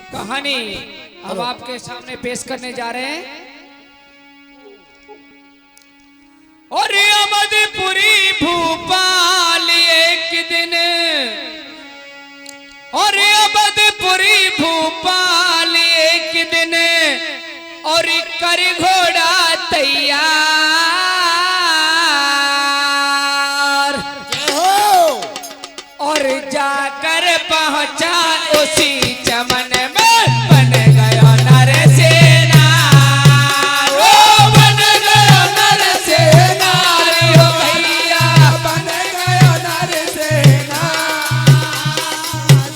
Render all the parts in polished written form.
कहानी अब आपके सामने पेश करने जा रहे हैं। और अवधपुरी भूपाल एक दिन, और अवधपुरी भूपाल एक दिन, और कर घोड़ा तैयार, और जाकर पहुंचा उसी चमन में, बन गया नरसेना, ओ बन गया नरसेना, ओ भैया बन गया नरसेना,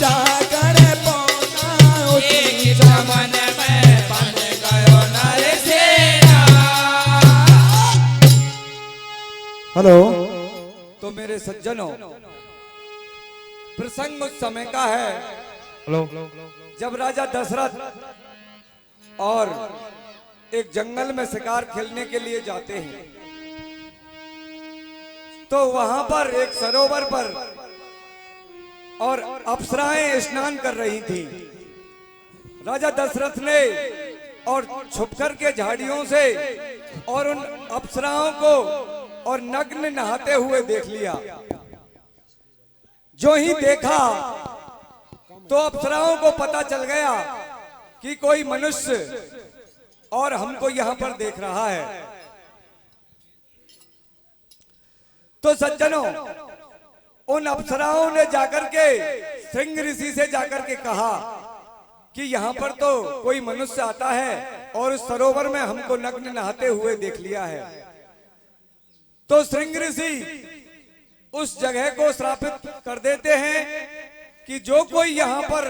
जाकर पहुंचा उसी चमन में, बन गया नरसेना। हेलो। तो मेरे सज्जनों, प्रसंग उस समय का है जब राजा दशरथ और एक जंगल में शिकार खेलने के लिए जाते हैं, तो वहां पर एक सरोवर पर और अप्सराएं स्नान कर रही थीं। राजा दशरथ ने और छुपकर के झाड़ियों से और उन अप्सराओं को और नग्न नहाते हुए देख लिया। जो ही देखा तो अप्सराओं को पता चल गया कि कोई मनुष्य और हमको यहां पर देख रहा है। तो सज्जनों, उन अप्सराओं ने जाकर के सिंह ऋषि से जाकर के कहा कि यहां पर तो कोई मनुष्य आता है और उस सरोवर में हमको नग्न नहाते हुए देख लिया है। तो सिंह ऋषि उस जगह को श्रापित कर देते हैं कि जो कोई यहाँ पर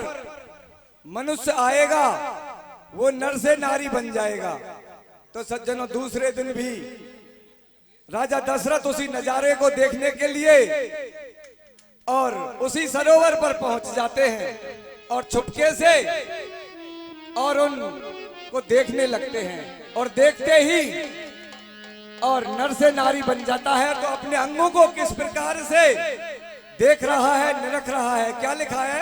मनुष्य आएगा वो नर से नारी बन जाएगा। तो सज्जनों, दूसरे दिन भी राजा दशरथ उसी नजारे को देखने के लिए और उसी सरोवर पर पहुंच जाते हैं और छुपके से और उनको देखने लगते हैं, और देखते ही और नर से नारी बन जाता है। तो अपने अंगों को किस प्रकार से देख रहा है, निरख रहा है, क्या लिखा है?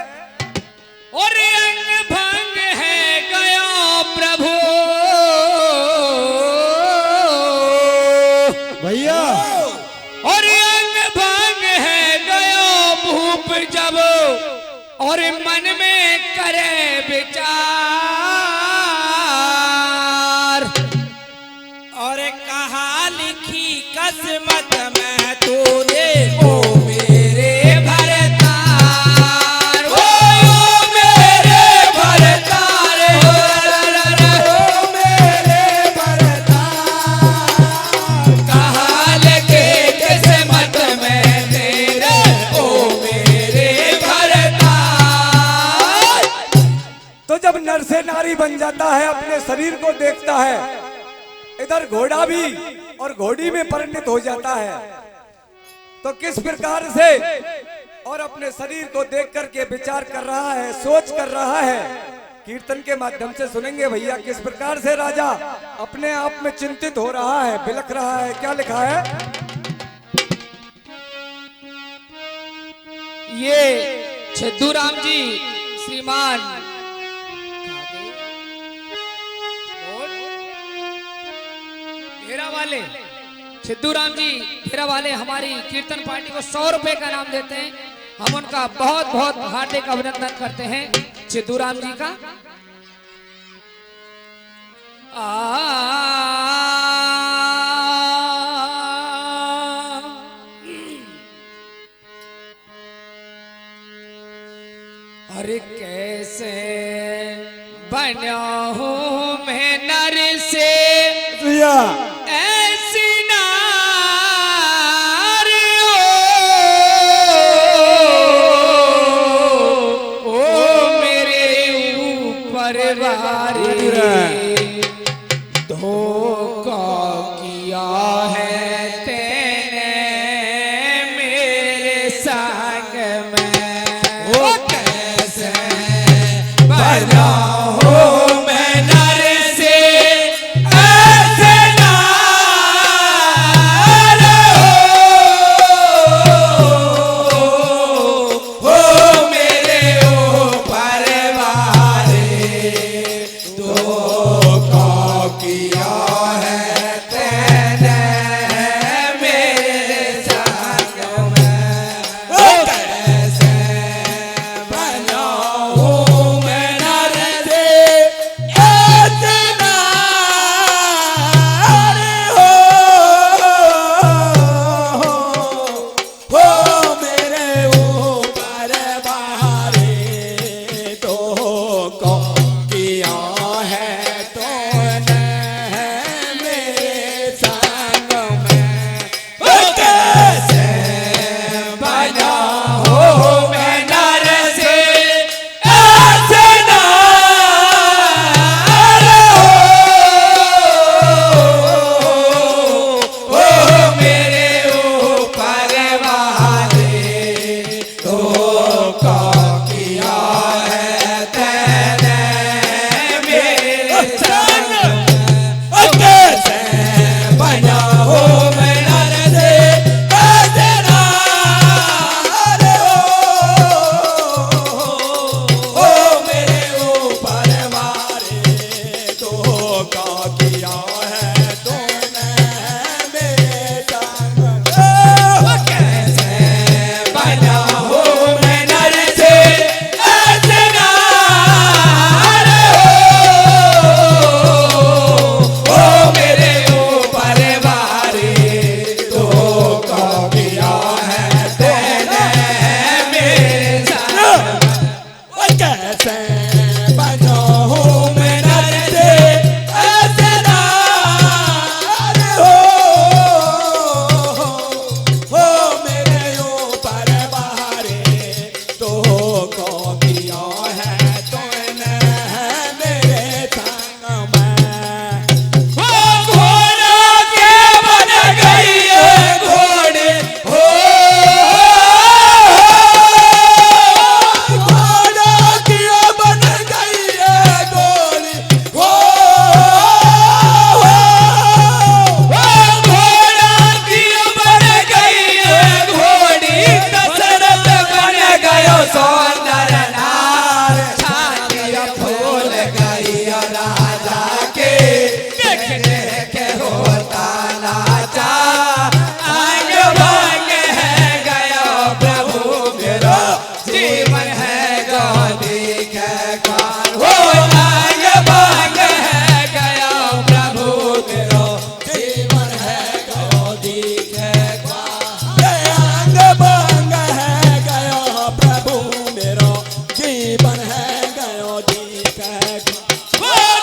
और अंग भंग है गयो प्रभु भैया, और अंग भंग है गयो भूप जब, और मन में करे विचार, और कहा लिखी किस्मत में तूने ओ मेरे भरतार, ओ मेरे भरतार, ओ मेरे भरतार, कहा लिखी किस्मत में तेरे ओ मेरे भरतार। तो जब नर से नारी बन जाता है, अपने शरीर को देखता है, इधर घोड़ा भी और घोड़ी में परिणत हो जाता है, तो किस प्रकार से और अपने शरीर को देख करके विचार कर रहा है, सोच कर रहा है। कीर्तन के माध्यम से सुनेंगे भैया किस प्रकार से राजा अपने आप में चिंतित हो रहा है, बिलख रहा है। क्या लिखा है? ये छद्दूराम जी श्रीमान घेरा वाले, छद्दूराम जी घेरा वाले हमारी कीर्तन पार्टी को 100 रुपए का नाम देते हैं। हम उनका बहुत बहुत हार्दिक अभिनंदन करते हैं छद्दूराम जी का। अरे कैसे बना हूँ मैं नर से, ऐसी नारी ओ मेरे ऊपर वारी, धोखा किया है तेने मेरे संग में, ओ कैसे बना हूँ मैं नर से, ऐसे नार हो मेरे ऊपर वारी, धोखा किया है तेने मेरे संग में। ओ कैसे बनाऊं मैं नर से इतना हो मेरे ऊपर बारे तो को किया है तूने मेरे संग में। ओ कैसे बनाऊं मैं नर से ऐसे नार हो मेरे ऊपर वाले धोखा किया है तेने मेरे संग में। ओ कैसे बनाऊं मैं नर से ऐसे नार हो मेरे ऊपर वाले धोखा किया है तूने मेरे संग में। ओ कैसे बनाऊं मैं नर से ऐसे नार हो मेरे ऊपर वाले धोखा किया है तेने मेरे संग में। ओ कैसे बनाऊं मैं नर से ऐसे नार हो मेरे ऊपर बारे धोखा किया है तूने मेरे संग में। ओ घोड़ा के बन गई है घोड़े हो घोड़ा की बन गई है घोड़ी हो घोड़ा की बन गई है घोड़ी दशरथ बन गयो सौंदर नार छाती फूल गई राजा के देखने के होता नाचा आंग भांग है गयो प्रभु मेरो जीवन है गौरी के खान हो आंग भांग है गयो प्रभु मेरो जीवन है गौरी के खान आंग भांग है गयो प्रभु मेरो जीवन है गौरी के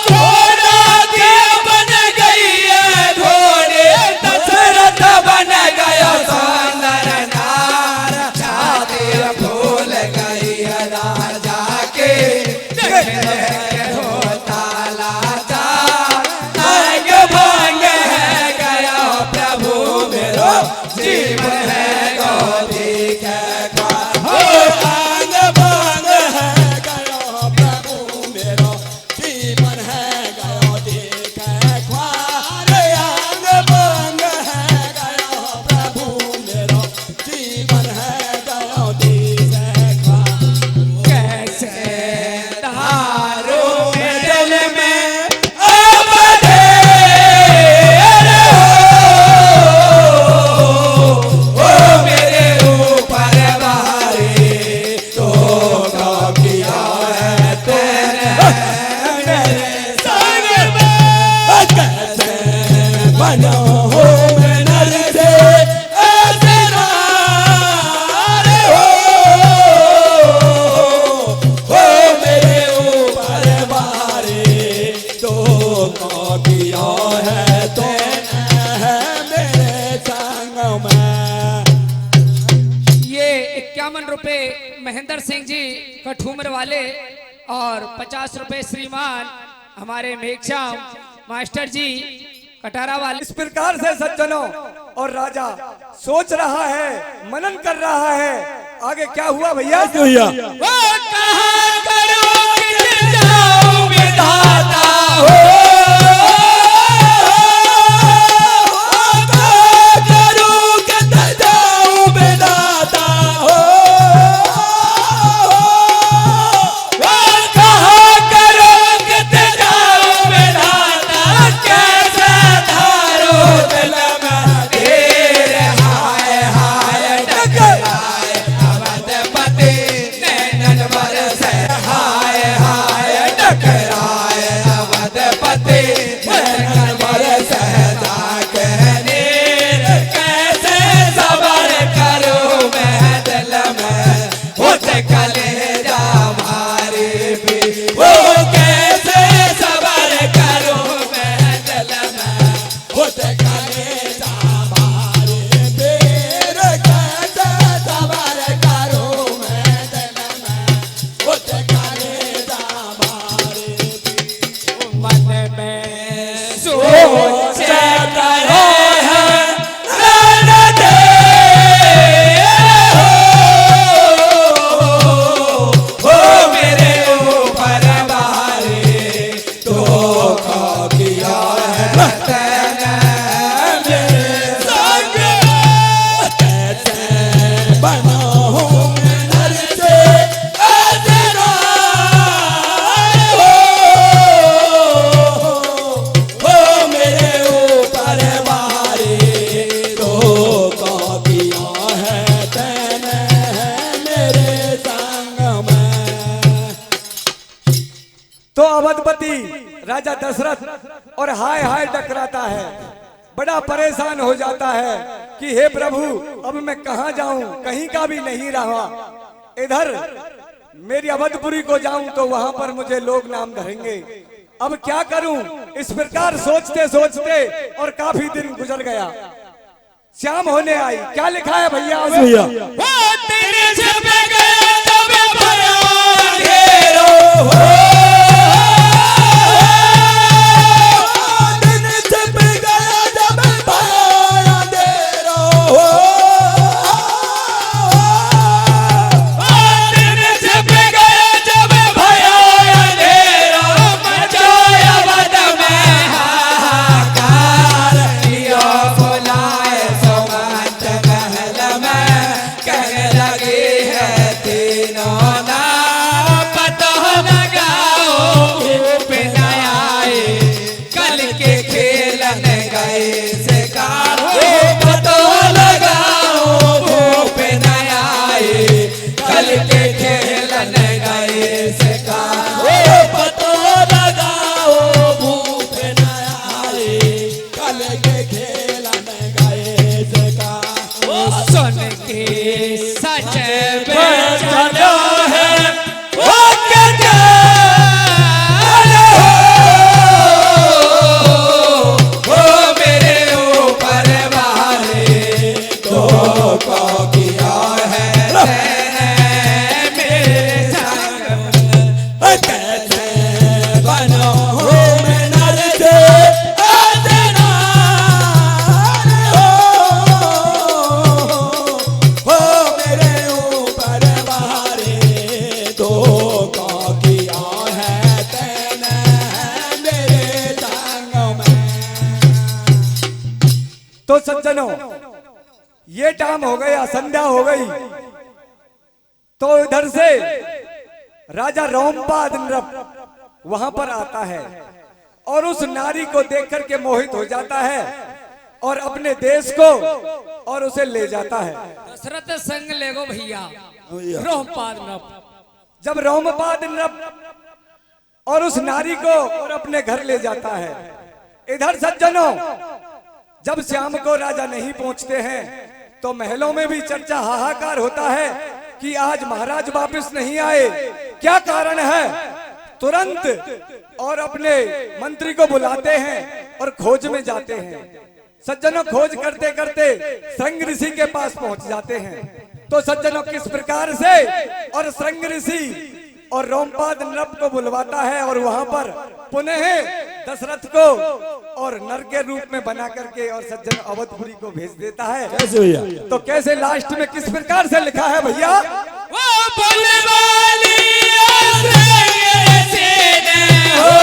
घोड़ा के बन गई है घोड़े दशरथ बन गयो सौंदर नार छाती फूल गई राजा के देखने के होता लाचा आंग भांग है गयो प्रभु मेरो जीवन है गौरी के खान हो आंग भांग है गयो प्रभु मेरो जीवन है गौरी के खान आंग भांग है गयो प्रभु मेरो जीवन है गौरी के खान। कैसे धारो में दिल में अब ढेर हो मेरे ऊपर बारे धोखा किया है तेने मेरे संग में। ओ कैसे बनाऊं मैं नर से ऐसे नार हो मेरे ऊपर बारे धोखा किया है तेने मेरे संग में। ये 51 रुपए महेंद्र सिंह जी कठूमर वाले और 50 रुपए श्रीमान हमारे मेघश्याम मास्टर जी कटारा वाले। इस प्रकार से सज्जनों और राजा सोच रहा है, मनन कर रहा है। आगे क्या हुआ भैया? भैया वो कहाँ करो कि जाऊं विधाता हो करो टकराए अवधपति नरवर सहजा कहने कैसे सबर करूं मैं दिल में उठ कलेजा मारे भी वो कैसे सबर करूं मैं दिल में उठ कलेजा मारे फिर कैसे सबर करूं मैं दिल में उठ कलेजा मारे मन में सोच रहे हैं नैन दे हो मेरे ऊपर बारे तो किया है तैने मेरे संग कैसे बना हूँ मैं नर से तेरा हो मेरे ऊपर बारे तो किया है तैने मेरे संग में। तो अवधपति राजा दशरथ और हाय हाय टकराता है, बड़ा परेशान हो जाता है कि हे प्रभु अब मैं कहाँ जाऊं, कहीं का भी नहीं रहा। इधर मेरी अवधपुरी को जाऊं तो वहां पर मुझे लोग नाम धरेंगे, अब क्या करूं। इस प्रकार सोचते सोचते और काफी दिन गुजर गया। शाम होने आई, क्या लिखा है भैया उसमें? तेरे जब गया तब भया घेरो हो दिन जब गया जब भया घेरो हो दिन जब गया जब भया घेरो मचाया बद में हाहाकार दिया बुलाए सोमंत महल में कहने लगी है तीनों ना पता लगाओ भूप न आए कल के खेलने गए से कारो पता लगाओ भूप न आए कल के खेलने गए से कारो पता लगाओ भूप न आए कल के खेलने गए से कारो सुन के सच चलो है वो हो मेरे ऊपर बारे तो किया है तैने मेरे संग कैसे बनो हो मैं नर से तेरा हो मेरे ऊपर बारे तो किया है तैने मेरे संग में। तो सज्जनों ये टाइम हो गया, संध्या हो गई। तो इधर से राजा रोमपाद नृप वहां पर आता है और उस नारी को देख करके मोहित हो जाता है और अपने देश को और उसे ले जाता है। दशरथ संग लेगो भैया रोमपाद नृप। जब रोमपाद नृप और उस नारी को और अपने घर ले जाता है। इधर सज्जनों जब शाम को राजा नहीं पहुंचते हैं तो महलों में भी चर्चा हाहाकार होता है कि आज महाराज वापस नहीं आए, क्या कारण है। तुरंत और अपने मंत्री को बुलाते हैं और खोज में जाते हैं। सज्जनों खोज करते करते श्रृंग ऋषि के पास पहुंच जाते हैं। तो सज्जनों किस प्रकार से और श्रृंग ऋषि और रोमपाद नृप को बुलवाता है और वहां पर पुनः दशरथ को और नर के रूप में बना करके और सज्जन अवधपुरी को भेज देता है। कैसे भैया? तो कैसे लास्ट में किस प्रकार से लिखा है भैया? वो बुलवाली हो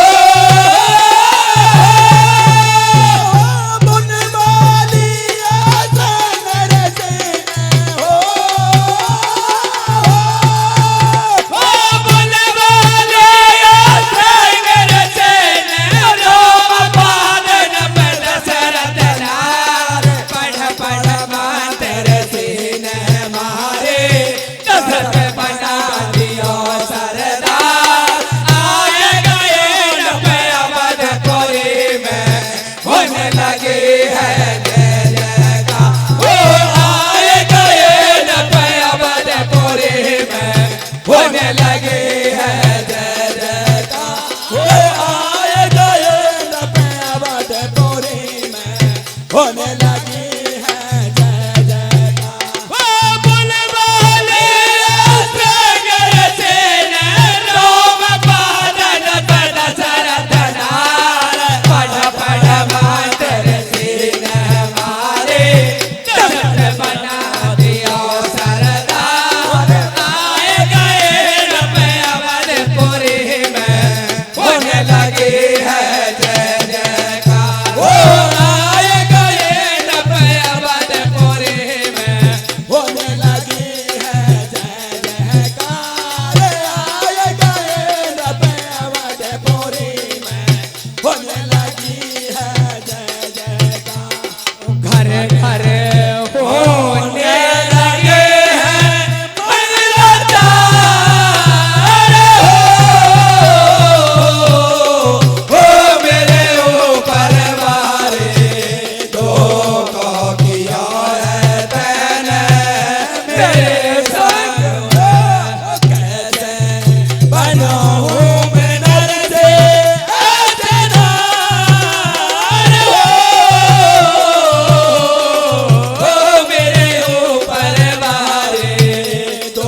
बना दिया सरदार होने लगी है जय जयकार। ओ बुलबुले सागर से रोम पादन पद सरदनार पढ़ पढ़ मातर सीन मारे दशरथ बना दिया सरदार आए गए रब अवधपुरी में होने लगी है जय जयकार। ओ आए गए रब अवधपुरी में होने लगी है जय जयकार। आए गए रब अवधपुरी में होने लगी है जय जयकार। घर घर होने लगे हैं मंगलदार हो मेरे ऊपर वारे तो को किया है तैने मेरे संग कैसे बना हूँ मैं नर से अजनार हो मेरे ऊपर वारे तो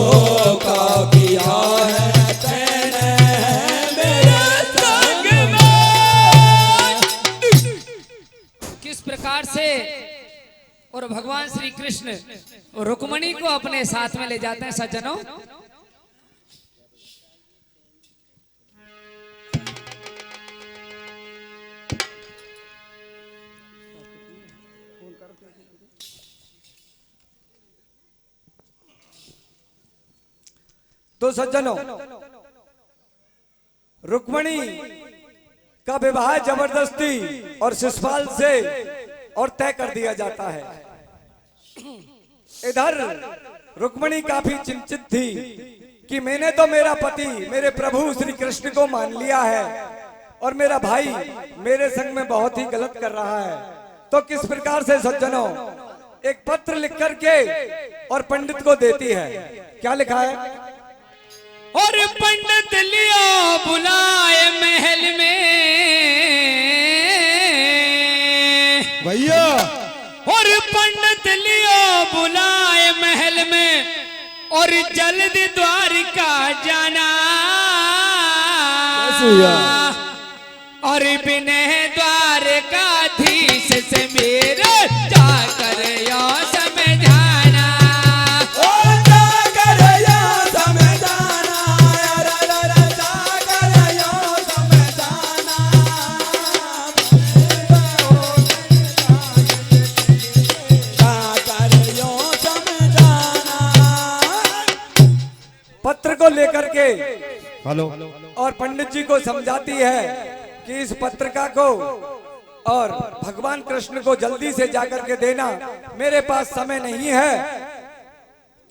को किया है तैने मेरे संग किस प्रकार से और भगवान श्री कृष्ण रुक्मणी को अपने साथ में ले जाते हैं सज्जनों। तो सज्जनों, रुक्मणी का विवाह जबरदस्ती और शिशुपाल से और तय कर दिया जाता है। इधर रुक्मणी काफी चिंतित थी कि मैंने तो मेरा पति मेरे प्रभु श्री कृष्ण को मान लिया है और मेरा भाई मेरे संग में बहुत ही गलत कर रहा है। तो किस प्रकार से सज्जनों एक पत्र लिख करके और पंडित को देती है। क्या लिखा है? और पंडित लियो बुलाए महल में भैया और पंडित लियो बुलाए महल में और जल्दी द्वारिका जाना और बिने द्वारकाधीश से मेरे जाकर यो समझाना। ओ जाकर यो समझाना जाकर यो समझाना जाकर यो समझाना। पत्र को लेकर के हेलो और पंडित जी को समझाती है कि इस पत्रिका को और भगवान कृष्ण को जल्दी से जाकर के देना, मेरे पास समय नहीं है।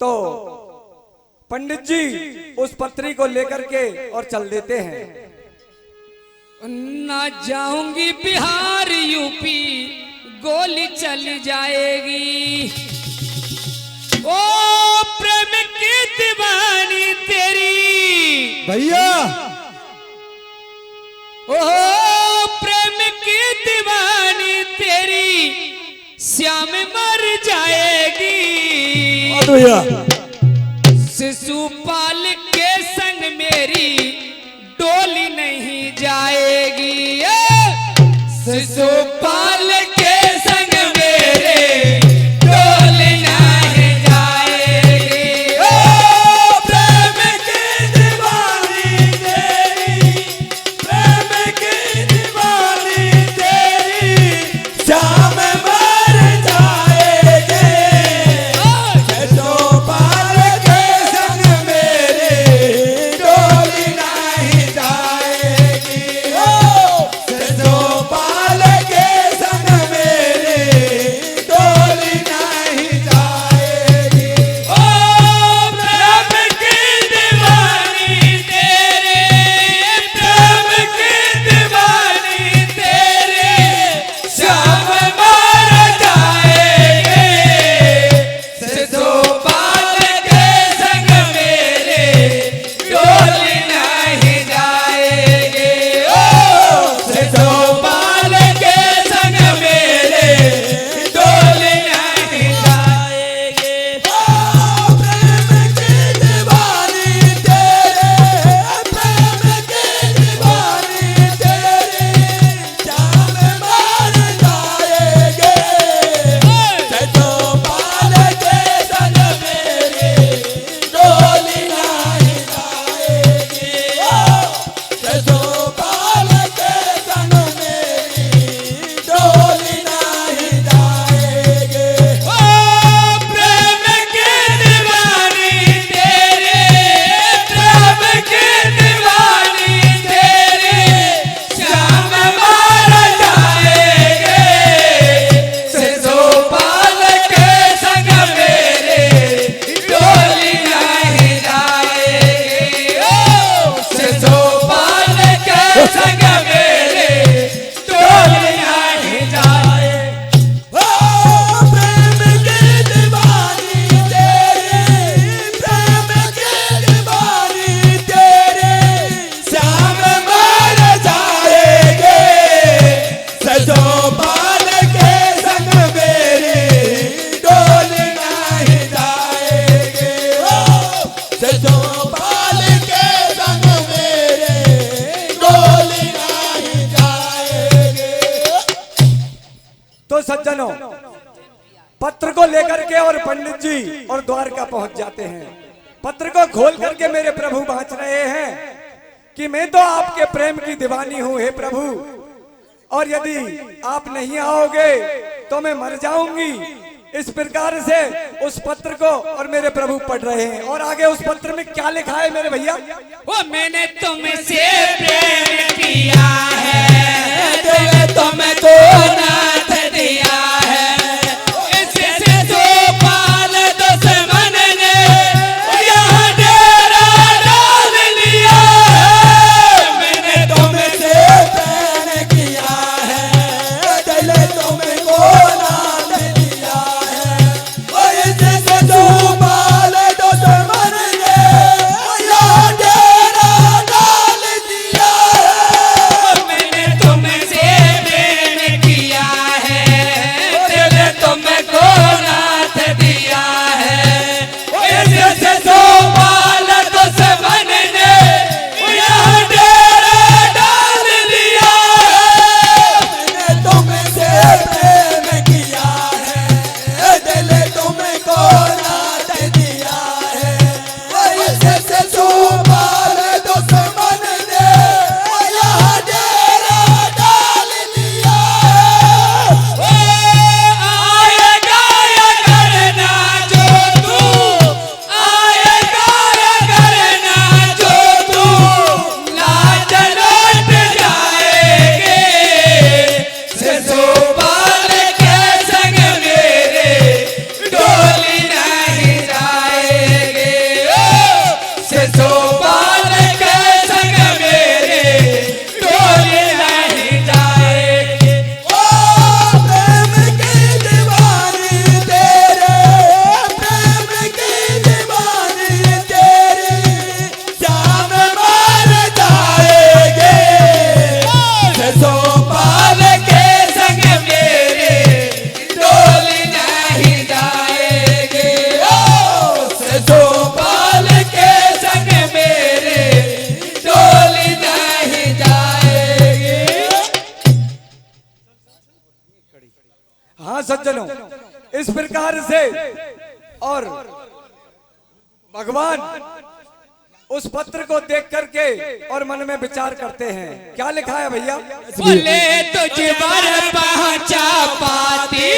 तो पंडित जी उस पत्री को लेकर के और चल देते हैं। ना जाऊंगी बिहार यूपी गोली चली जाएगी। ओ प्रेम की दीवानी तेरी भैया ओ प्रेम की दीवानी तेरी श्याम मर जाएगी। भैया शिशुपाल के संग मेरी डोली नहीं जाएगी। शिशुपाल के संग मेरे डोली नहीं जाएगी। ओ प्रेम की दीवानी तेरी प्रेम की दीवानी तेरी श्याम मर जाएगे। जो सज्जनों, पत्र को लेकर के और पंडित जी और द्वारका पहुंच जाते हैं। पत्र को खोल करके मेरे प्रभु बाँच रहे हैं कि मैं तो आपके प्रेम की दीवानी हूं हे प्रभु, और यदि आप नहीं आओगे तो मैं मर जाऊंगी। इस प्रकार से उस पत्र को और मेरे प्रभु पढ़ रहे हैं। और आगे उस पत्र में क्या लिखा है मेरे भैया? वो मैंने तुमसे प्रेम किया है, दिल तुमको नाथ दिया है, इससे तो पाल दुश्मन ने यहाँ डेरा डाल लिया है। मैंने तुमसे प्रेम किया है, दिल तुमको नाथ दिया है, और इससे तो पाल दुश्मन ने यहाँ डेरा डाल दिया है। मैंने तुमसे प्रेम किया है, दिल तुमको नाथ दिया है, इससे तो पाल दुश्मन ने यहाँ डेरा डाल लिया है। मैंने तुमसे प्रेम किया है, दिल तुमको नाथ दिया है, और इससे तो पाल दुश्मन ने यहाँ डेरा डाल दिया है। आएगा या करना जो तू, आएगा या करना जो तू, लाज लौट जाएगे, सिसोपाल के संग मेरे डोली नहीं जाएगे। सिसोपाल के संग मेरे डोली नहीं जाएगी। ओ प्रेम की दीवानी तेरे, प्रेम की दीवानी तेरी, शाम मार जाएगे, सिसोपाल के संग मेरे डोली नहीं जाएगी। सिसोपाल के संग मेरे डोली नहीं जाएगी। हाँ सज्जनों, इस प्रकार से और भगवान उस पत्र को देख करके और मन में विचार करते हैं। क्या लिखा है भैया? बोले तुझ पर पहुंचा पाती